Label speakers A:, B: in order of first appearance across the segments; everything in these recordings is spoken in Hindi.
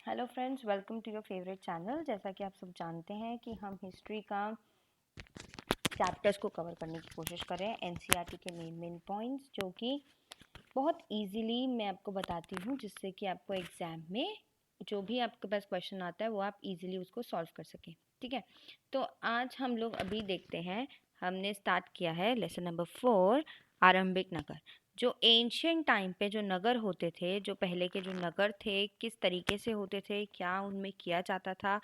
A: Hello friends, welcome to your favourite channel. जैसा कि आप सब जानते हैं कि हम हिस्ट्री का चैप्टर्स को कवर करने की कोशिश कर रहे हैं, एनसीईआरटी के मेन पॉइंट्स, जो कि बहुत इजीली मैं आपको बताती हूँ, जिससे कि आपको एग्ज़ाम में जो भी आपके पास क्वेश्चन आता है वो आप इजीली उसको सॉल्व कर सकें। ठीक है, तो आज हम लोग अभी देखते हैं, हमने स्टार्ट किया है लेसन नंबर 4, आरंभिक नगर। जो एंशियंट टाइम पे जो नगर होते थे, जो पहले के जो नगर थे, किस तरीके से होते थे, क्या उनमें किया जाता था,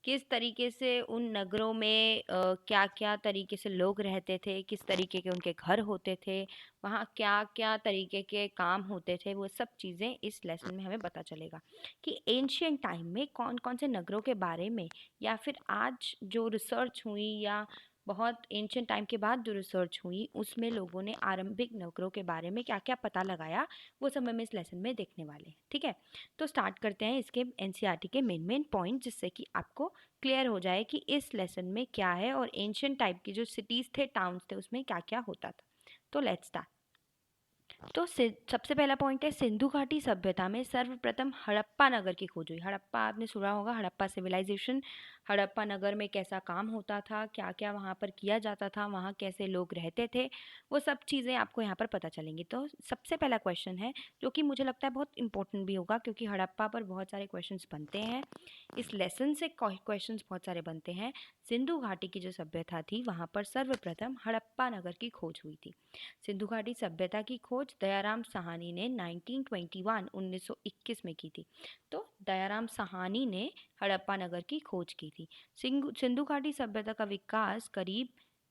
A: किस तरीके से उन नगरों में क्या क्या तरीके से लोग रहते थे, किस तरीके के उनके घर होते थे, वहाँ क्या क्या तरीके के काम होते थे, वो सब चीज़ें इस लेसन में हमें पता चलेगा कि एंशियंट टाइम में कौन कौन से नगरों के बारे में, या फिर आज जो रिसर्च हुई या बहुत एंशियंट टाइम के बाद जो रिसर्च हुई उसमें लोगों ने आरंभिक नगरों के बारे में क्या क्या पता लगाया, वो सब हम इस लेसन में देखने वाले हैं। ठीक है, तो स्टार्ट करते हैं इसके एनसीईआरटी के मेन पॉइंट, जिससे कि आपको क्लियर हो जाए कि इस लेसन में क्या है और एंशियंट टाइप की जो सिटीज़ थे, टाउन्स थे, उसमें क्या क्या होता था। तो लेट्स स्टार्ट। तो सबसे पहला पॉइंट है, सिंधु घाटी सभ्यता में सर्वप्रथम हड़प्पा नगर की खोज हुई। हड़प्पा आपने सुना होगा, हड़प्पा सिविलाइजेशन। हड़प्पा नगर में कैसा काम होता था, क्या क्या वहाँ पर किया जाता था, वहाँ कैसे लोग रहते थे, वो सब चीज़ें आपको यहाँ पर पता चलेंगी। तो सबसे पहला क्वेश्चन है, जो कि मुझे लगता है बहुत इंपॉर्टेंट भी होगा, क्योंकि हड़प्पा पर बहुत सारे क्वेश्चन बनते हैं, इस लेसन से क्वेश्चन बहुत सारे बनते हैं। सिंधु घाटी की जो सभ्यता थी, वहाँ पर सर्वप्रथम हड़प्पा नगर की खोज हुई थी। सिंधु घाटी सभ्यता की खोज दयाराम साहनी ने 1921 में की थी। तो दयाराम साहनी ने हड़प्पा नगर की खोज की थी। सिंधु घाटी सभ्यता का विकास करीब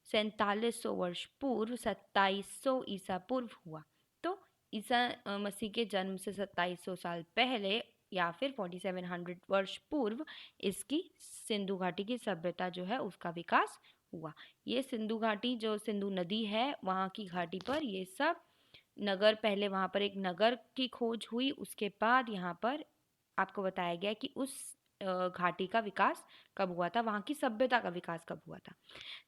A: 4700 वर्ष पूर्व 2700 ईसा पूर्व हुआ। तो ईसा मसीह के जन्म से 2700 साल पहले या फिर 4700 वर्ष पूर्व इसकी सिंधु घाटी की सभ्यता जो है उसका विकास हुआ। ये सिंधु घाटी, जो सिंधु नदी है वहाँ की घाटी पर ये सब नगर, पहले वहाँ पर एक नगर की खोज हुई, उसके बाद यहाँ पर आपको बताया गया कि उस घाटी का विकास कब हुआ था, वहाँ की सभ्यता का विकास कब हुआ था।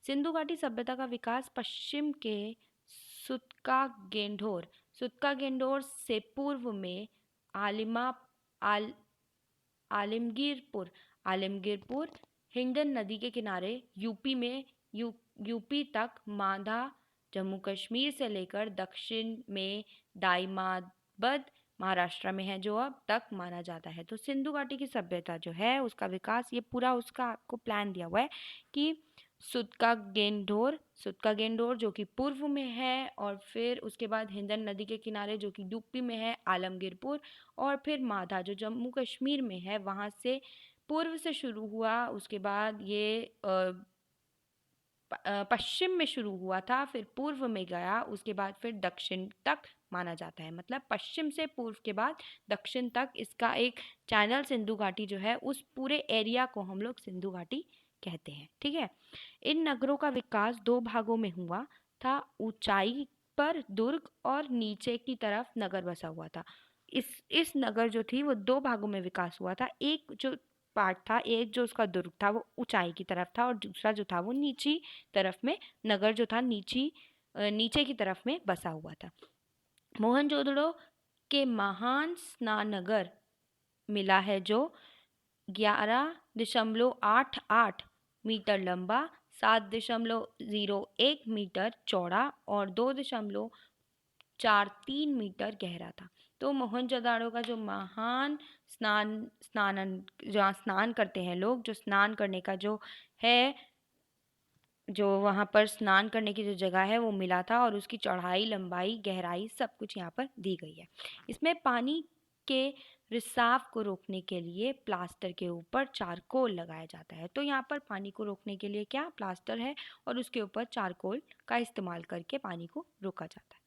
A: सिंधु घाटी सभ्यता का विकास पश्चिम के सुतका गेंडोर से पूर्व में आलिमा आल आलमगीरपुर आलमगीरपुर हिंडन नदी के किनारे यूपी तक, मांधा जम्मू कश्मीर से लेकर दक्षिण में दाइमाबाद महाराष्ट्र में है, जो अब तक माना जाता है। तो सिंधु घाटी की सभ्यता जो है उसका विकास, ये पूरा उसका आपको प्लान दिया हुआ है कि सुतका गेंडोर जो कि पूर्व में है, और फिर उसके बाद हिंदन नदी के किनारे जो कि यूपी में है, आलमगीरपुर, और फिर माधा जो जम्मू कश्मीर में है, वहाँ से पूर्व से शुरू हुआ, उसके बाद ये पश्चिम में शुरू हुआ था, फिर पूर्व में गया, उसके बाद फिर दक्षिण तक माना जाता है। मतलब पश्चिम से पूर्व के बाद दक्षिण तक इसका एक चैनल सिंधु घाटी जो है, उस पूरे एरिया को हम लोग सिंधु घाटी कहते हैं। ठीक है, इन नगरों का विकास दो भागों में हुआ था। ऊंचाई पर दुर्ग और नीचे की तरफ नगर बसा हुआ था। इस नगर जो थी वो दो भागों में विकास हुआ था। एक जो पार्ट था, एक जो उसका दुर्ग था वो ऊंचाई की तरफ था, और दूसरा जो था वो नीची तरफ में, नगर जो था नीचे की तरफ में बसा हुआ था। मोहनजोदड़ो के महान स्नानगर मिला है, जो 11.88 मीटर लंबा, 7.01 मीटर चौड़ा और 2.43 मीटर गहरा था। तो मोहनजोदाड़ो का जो महान जहाँ स्नान करते हैं लोग, जो स्नान करने का जो है, जो वहाँ पर स्नान करने की जो जगह है वो मिला था, और उसकी चौड़ाई, लंबाई, गहराई सब कुछ यहाँ पर दी गई है। इसमें पानी के रिसाव को रोकने के लिए प्लास्टर के ऊपर चारकोल लगाया जाता है। तो यहाँ पर पानी को रोकने के लिए क्या प्लास्टर है, और उसके ऊपर चारकोल का इस्तेमाल करके पानी को रोका जाता है।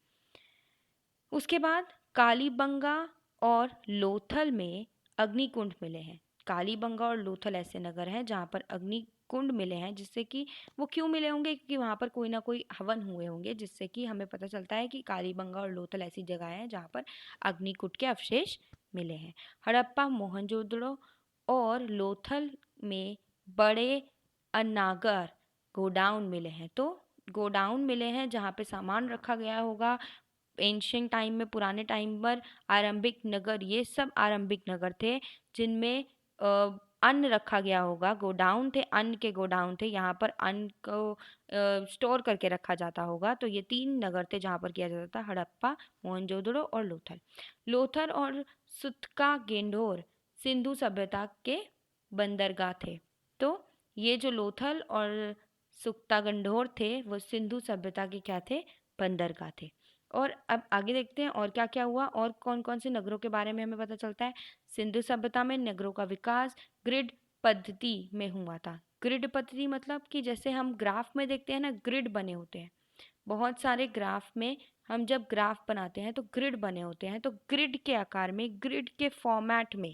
A: उसके बाद कालीबंगा और लोथल में अग्निकुंड मिले हैं। कालीबंगा और लोथल ऐसे नगर हैं जहाँ पर अग्निकुंड मिले हैं, जिससे कि वो क्यों मिले होंगे, क्योंकि वहाँ पर कोई ना कोई हवन हुए होंगे, जिससे कि हमें पता चलता है कि कालीबंगा और लोथल ऐसी जगह हैं जहाँ पर अग्निकुंड के अवशेष मिले हैं। हड़प्पा, मोहनजोदड़ो और लोथल में बड़े अनागर गोडाउन मिले हैं। तो गोडाउन मिले हैं जहाँ पे सामान रखा गया होगा। एंशियंट टाइम में, पुराने टाइम पर आरंभिक नगर, ये सब आरंभिक नगर थे जिनमें अन्न रखा गया होगा, गोडाउन थे, अन्न के गोडाउन थे, यहाँ पर अन्न को स्टोर करके रखा जाता होगा। तो ये 3 नगर थे जहाँ पर किया जाता था, हड़प्पा, मोहनजोदड़ो और लोथल। लोथल और सुत्का गेंडोर सिंधु सभ्यता के बंदरगाह थे। तो ये जो लोथल और सुक्ता गंडोर थे वो सिंधु सभ्यता के क्या थे, बंदरगाह थे। और अब आगे देखते हैं और क्या क्या हुआ और कौन कौन से नगरों के बारे में हमें पता चलता है। सिंधु सभ्यता में नगरों का विकास ग्रिड पद्धति में हुआ था। ग्रिड पद्धति मतलब कि जैसे हम ग्राफ में देखते हैं ना, ग्रिड बने होते हैं, बहुत सारे ग्राफ में हम जब ग्राफ बनाते हैं तो ग्रिड बने होते हैं, तो ग्रिड के आकार में, ग्रिड के फॉर्मेट में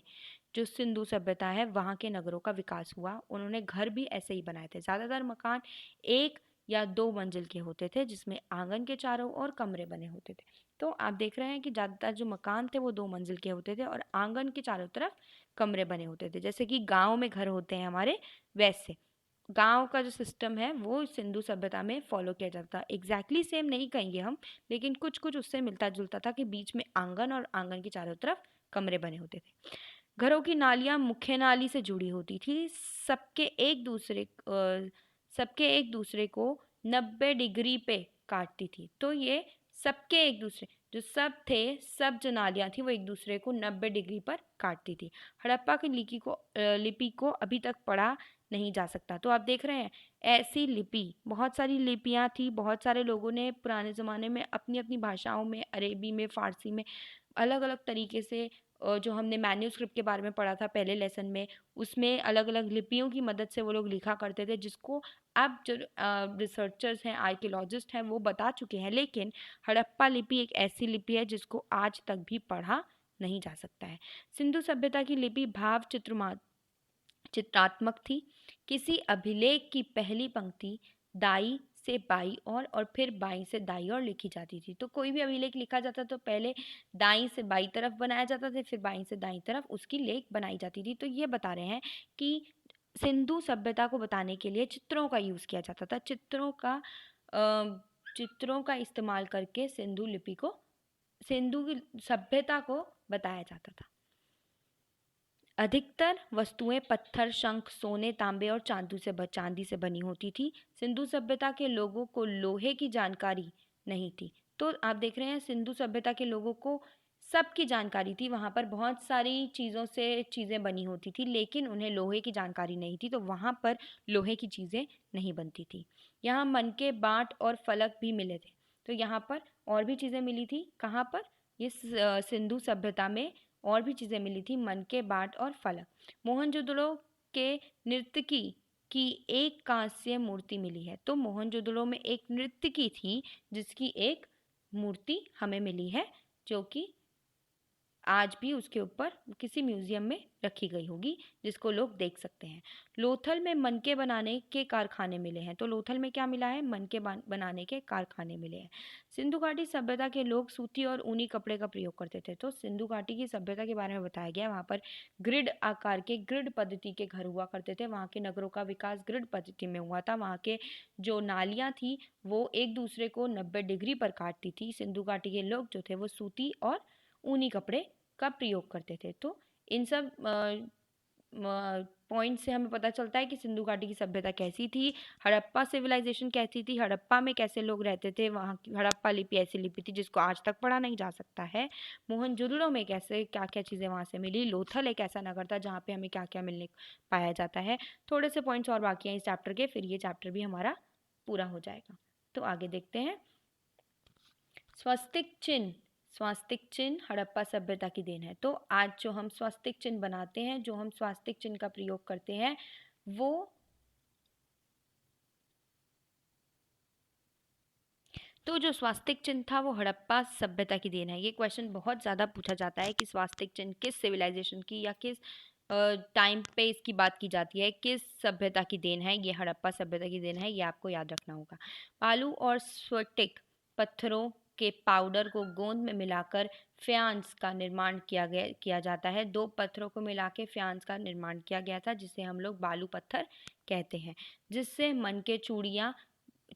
A: जो सिंधु सभ्यता है वहाँ के नगरों का विकास हुआ। उन्होंने घर भी ऐसे ही बनाए थे। ज़्यादातर मकान 1 या 2 मंजिल के होते थे जिसमें आंगन के चारों ओर कमरे बने होते थे। तो आप देख रहे हैं कि ज़्यादातर जो मकान थे वो 2 मंजिल के होते थे और आंगन के चारों तरफ कमरे बने होते थे, जैसे कि गाँव में घर होते हैं हमारे, वैसे गांव का जो सिस्टम है वो सिंधु सभ्यता में फॉलो किया जाता था। एग्जैक्टली सेम नहीं कहेंगे हम, लेकिन कुछ कुछ उससे मिलता जुलता था कि बीच में आंगन और आंगन के चारों तरफ कमरे बने होते थे। घरों की नालियां मुख्य नाली से जुड़ी होती थी। सबके एक दूसरे सबके एक दूसरे को 90 डिग्री पे काटती थी। तो ये सबके एक दूसरे जो सब थे, सब जो नालियां थी वो एक दूसरे को 90 डिग्री पर काटती थी। हड़प्पा की लिपि को अभी तक पढ़ा नहीं जा सकता। तो आप देख रहे हैं ऐसी लिपि, बहुत सारी लिपियां थी, बहुत सारे लोगों ने पुराने ज़माने में अपनी अपनी भाषाओं में, अरेबी में, फ़ारसी में अलग अलग तरीके से जो हमने मैन्यूस्क्रिप्ट के बारे में पढ़ा था पहले लेसन में, उसमें अलग अलग लिपियों की मदद से वो लोग लिखा करते थे, जिसको अब जो रिसर्चर्स हैं, आर्कियोलॉजिस्ट हैं, वो बता चुके हैं। लेकिन हड़प्पा लिपि एक ऐसी लिपि है जिसको आज तक भी पढ़ा नहीं जा सकता है। सिंधु सभ्यता की लिपि भाव चित्रात्मक थी। किसी अभिलेख की पहली पंक्ति दाई से बाई और फिर बाई से दाई और लिखी जाती थी। तो कोई भी अभिलेख लिखा जाता तो पहले दाई से बाई तरफ बनाया जाता था, फिर बाई से दाई तरफ उसकी लेख बनाई जाती थी। तो ये बता रहे हैं कि सिंधु सभ्यता को बताने के लिए चित्रों का यूज़ किया जाता था। चित्रों का इस्तेमाल करके सिंधु की सभ्यता को बताया जाता था। अधिकतर वस्तुएं पत्थर, शंख, सोने, तांबे और चांदी से बनी होती थी। सिंधु सभ्यता के लोगों को लोहे की जानकारी नहीं थी। तो आप देख रहे हैं सिंधु सभ्यता के लोगों को सबकी जानकारी थी, वहाँ पर बहुत सारी चीज़ों से चीज़ें बनी होती थी, लेकिन उन्हें लोहे की जानकारी नहीं थी, तो वहाँ पर लोहे की चीज़ें नहीं बनती थी। यहाँ मनके, बाट और फलक भी मिले थे। तो यहाँ पर और भी चीज़ें मिली थी। कहाँ पर? ये सिंधु सभ्यता में और भी चीज़ें मिली थी, मनके, बाट और फलक। मोहनजोदड़ो के नर्तकी की एक कांस्य मूर्ति मिली है। तो मोहनजोदड़ो में एक नर्तकी थी जिसकी एक मूर्ति हमें मिली है, जो कि आज भी उसके ऊपर किसी म्यूजियम में रखी गई होगी, जिसको लोग देख सकते हैं। लोथल में मनके बनाने के कारखाने मिले हैं। तो लोथल में क्या मिला है? मनके बनाने के कारखाने मिले हैं। सिंधु घाटी सभ्यता के लोग सूती और ऊनी कपड़े का प्रयोग करते थे। तो सिंधु घाटी की सभ्यता के बारे में बताया गया। वहाँ पर ग्रिड आकार के, ग्रिड पद्धति के घर हुआ करते थे। वहाँ के नगरों का विकास ग्रिड पद्धति में हुआ था। वहाँ के जो नालियाँ थी वो एक दूसरे को 90 डिग्री पर काटती थी। सिंधु घाटी के लोग जो थे वो सूती और ऊनी कपड़े का प्रयोग करते थे। तो इन सब पॉइंट से हमें पता चलता है कि सिंधु घाटी की सभ्यता कैसी थी, हड़प्पा सिविलाइजेशन कैसी थी, हड़प्पा में कैसे लोग रहते थे, वहाँ की हड़प्पा लिपि ऐसी लिपि थी जिसको आज तक पढ़ा नहीं जा सकता है। मोहनजोदड़ो में कैसे क्या क्या चीज़ें वहाँ से मिली। लोथल एक ऐसा नगर था जहाँ पे हमें क्या क्या मिलने पाया जाता है। थोड़े से पॉइंट्स और बाकी हैं इस चैप्टर के, फिर ये चैप्टर भी हमारा पूरा हो जाएगा। तो आगे देखते हैं। स्वास्तिक चिन्ह हड़प्पा सभ्यता की देन है। तो आज जो हम स्वास्तिक चिन्ह बनाते हैं, जो हम स्वास्तिक चिन्ह का प्रयोग करते हैं, तो जो स्वास्तिक चिन्ह था वो हड़प्पा सभ्यता की देन है। ये क्वेश्चन बहुत ज़्यादा पूछा जाता है कि स्वास्तिक चिन्ह किस सिविलाइजेशन की या किस टाइम पे इसकी बात की जाती है, किस सभ्यता की देन है। ये हड़प्पा सभ्यता की देन है, ये आपको याद रखना होगा। बालू और स्फटिक पत्थरों के पाउडर को गोंद में मिलाकर फ्यान्स का निर्माण किया जाता है। 2 पत्थरों को मिला के फ्यान्स का निर्माण किया गया था, जिसे हम लोग बालू पत्थर कहते हैं, जिससे मन के चूड़ियाँ,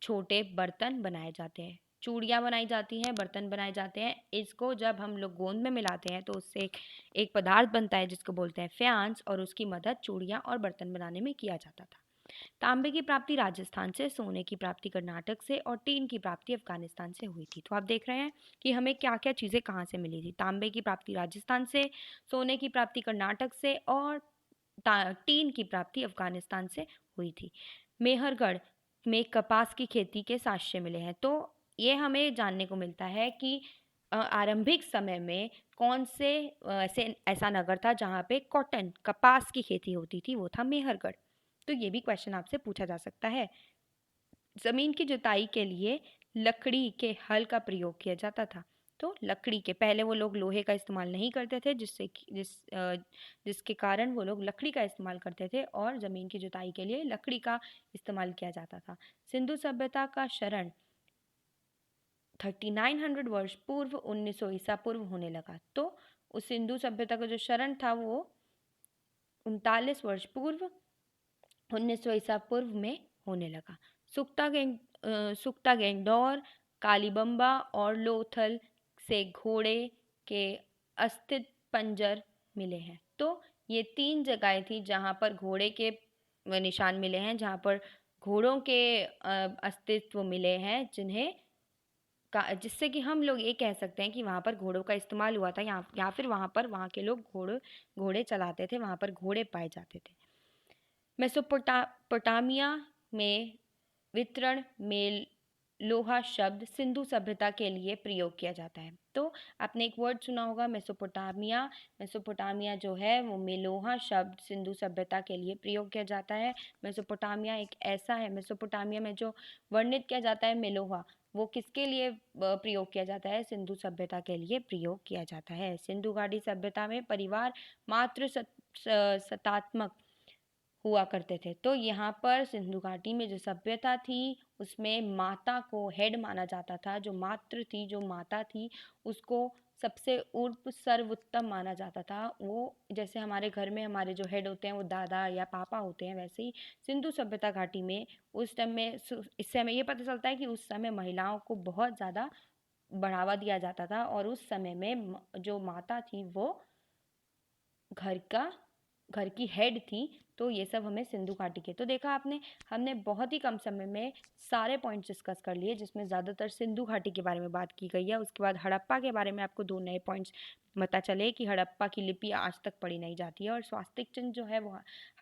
A: छोटे बर्तन बनाए जाते हैं। चूड़ियाँ बनाई जाती हैं, बर्तन बनाए जाते हैं। इसको जब हम लोग गोंद में मिलाते हैं तो उससे एक पदार्थ बनता है जिसको बोलते हैं फ्यांस, और उसकी मदद चूड़ियाँ और बर्तन बनाने में किया जाता था। तांबे की प्राप्ति राजस्थान से, सोने की प्राप्ति कर्नाटक से और टीन की प्राप्ति अफगानिस्तान से हुई थी। तो आप देख रहे हैं कि हमें क्या क्या चीज़ें कहाँ से मिली थी। तांबे की प्राप्ति राजस्थान से, सोने की प्राप्ति कर्नाटक से और टीन की प्राप्ति अफगानिस्तान से हुई थी। मेहरगढ़ में कपास की खेती के साक्ष्य मिले हैं। तो ये हमें जानने को मिलता है कि आरंभिक समय में कौन से ऐसा नगर था जहाँ पे कॉटन कपास की खेती होती थी, वो था मेहरगढ़। तो ये भी क्वेश्चन आपसे पूछा जा सकता है। जमीन की जुताई के लिए लकड़ी के हल का प्रयोग किया जाता था। तो लकड़ी के, पहले वो लोग लोहे का इस्तेमाल नहीं करते थे, जिसके कारण वो लोग लकड़ी का इस्तेमाल करते थे और ज़मीन की जुताई के लिए लकड़ी का इस्तेमाल किया जाता था। सिंधु सभ्यता का क्षरण 3900 वर्ष पूर्व 1900 ईसा पूर्व होने लगा। तो उस सिंधु सभ्यता का जो क्षरण था वो 39 वर्ष पूर्व 1900 ईसा पूर्व में होने लगा। सुक्ता गेंगडोर, कालीबंबा और लोथल से घोड़े के अस्थित पंजर मिले हैं। तो ये 3 जगहें थी जहाँ पर घोड़े के निशान मिले हैं, जहाँ पर घोड़ों के अस्तित्व मिले हैं, जिससे कि हम लोग ये कह सकते हैं कि वहाँ पर घोड़ों का इस्तेमाल हुआ था, या फिर वहाँ के लोग घोड़े चलाते थे, वहाँ पर घोड़े पाए जाते थे। मेसोपोटामिया में वितरण में लोहा शब्द सिंधु सभ्यता के लिए प्रयोग किया जाता है। तो आपने एक वर्ड सुना होगा मेसोपोटामिया। मेसोपोटामिया जो है वो मेलोहा शब्द सिंधु सभ्यता के लिए प्रयोग किया जाता है। मेसोपोटामिया एक ऐसा है, मेसोपोटामिया में जो वर्णित किया जाता है मेलोहा, वो किसके लिए प्रयोग किया जाता है? सिंधु सभ्यता के लिए प्रयोग किया जाता है। सिंधु घाटी सभ्यता में परिवार मातृ सत्तात्मक हुआ करते थे। तो यहाँ पर सिंधु घाटी में जो सभ्यता थी उसमें माता को हेड माना जाता था। जो मातृ थी, जो माता थी, उसको सबसे सर्वोत्तम माना जाता था। वो जैसे हमारे घर में हमारे जो हेड होते हैं वो दादा या पापा होते हैं, वैसे ही सिंधु सभ्यता घाटी में उस टाइम में, इससे हमें ये पता चलता है कि उस समय महिलाओं को बहुत ज़्यादा बढ़ावा दिया जाता था और उस समय में जो माता थी वो घर की हेड थी। तो ये सब हमें सिंधु घाटी के, तो देखा आपने, हमने बहुत ही कम समय में सारे पॉइंट्स डिस्कस कर लिए, जिसमें ज़्यादातर सिंधु घाटी के बारे में बात की गई है। उसके बाद हड़प्पा के बारे में आपको 2 नए पॉइंट्स पता चले कि हड़प्पा की लिपि आज तक पढ़ी नहीं जाती है और स्वास्तिक चिन्ह जो है वो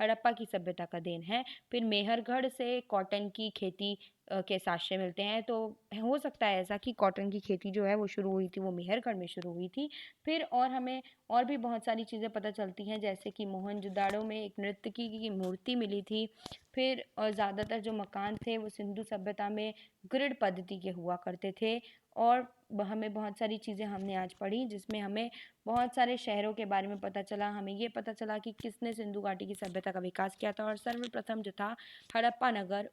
A: हड़प्पा की सभ्यता का देन है। फिर मेहरगढ़ से कॉटन की खेती के साक्ष्य मिलते हैं। तो हो सकता है ऐसा कि कॉटन की खेती जो है वो शुरू हुई थी, वो मेहरगढ़ में शुरू हुई थी। फिर और हमें और भी बहुत सारी चीज़ें पता चलती हैं, जैसे कि मोहनजोदाड़ो में एक नर्तकी की मूर्ति मिली थी। फिर ज़्यादातर जो मकान थे वो सिंधु सभ्यता में ग्रिड पद्धति के हुआ करते थे। और हमें बहुत सारी चीज़ें हमने आज पढ़ी, जिसमें हमें बहुत सारे शहरों के बारे में पता चला। हमें ये पता चला कि किसने सिंधु घाटी की सभ्यता का विकास किया था। और सर्वप्रथम जो था हड़प्पा नगर,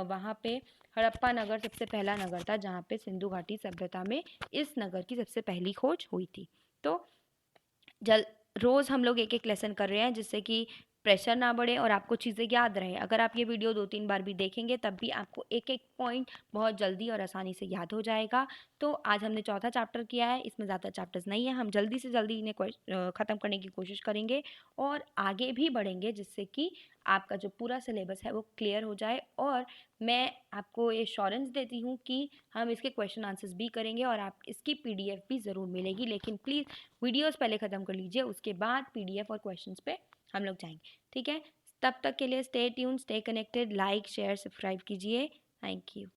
A: वहाँ पे हड़प्पा नगर सबसे पहला नगर था जहाँ पे सिंधु घाटी सभ्यता में इस नगर की सबसे पहली खोज हुई थी। तो रोज़ हम लोग एक एक लेसन कर रहे हैं, जिससे कि प्रेशर ना बढ़े और आपको चीज़ें याद रहें। अगर आप ये वीडियो 2-3 बार भी देखेंगे तब भी आपको एक एक पॉइंट बहुत जल्दी और आसानी से याद हो जाएगा। तो आज हमने चौथा चैप्टर किया है, इसमें ज़्यादा चैप्टर्स नहीं है। हम जल्दी से जल्दी इन्हें ख़त्म करने की कोशिश करेंगे और आगे भी बढ़ेंगे, जिससे कि आपका जो पूरा सिलेबस है वो क्लियर हो जाए। और मैं आपको ये एश्योरेंस देती हूँ कि हम इसके क्वेश्चन आंसर्स भी करेंगे और आप इसकी PDF भी ज़रूर मिलेगी। लेकिन प्लीज़ वीडियोस पहले ख़त्म कर लीजिए, उसके बाद PDF और क्वेश्चंस पे हम लोग जाएंगे, ठीक है? तब तक के लिए stay tune, stay connected, like share subscribe कीजिए। Thank you.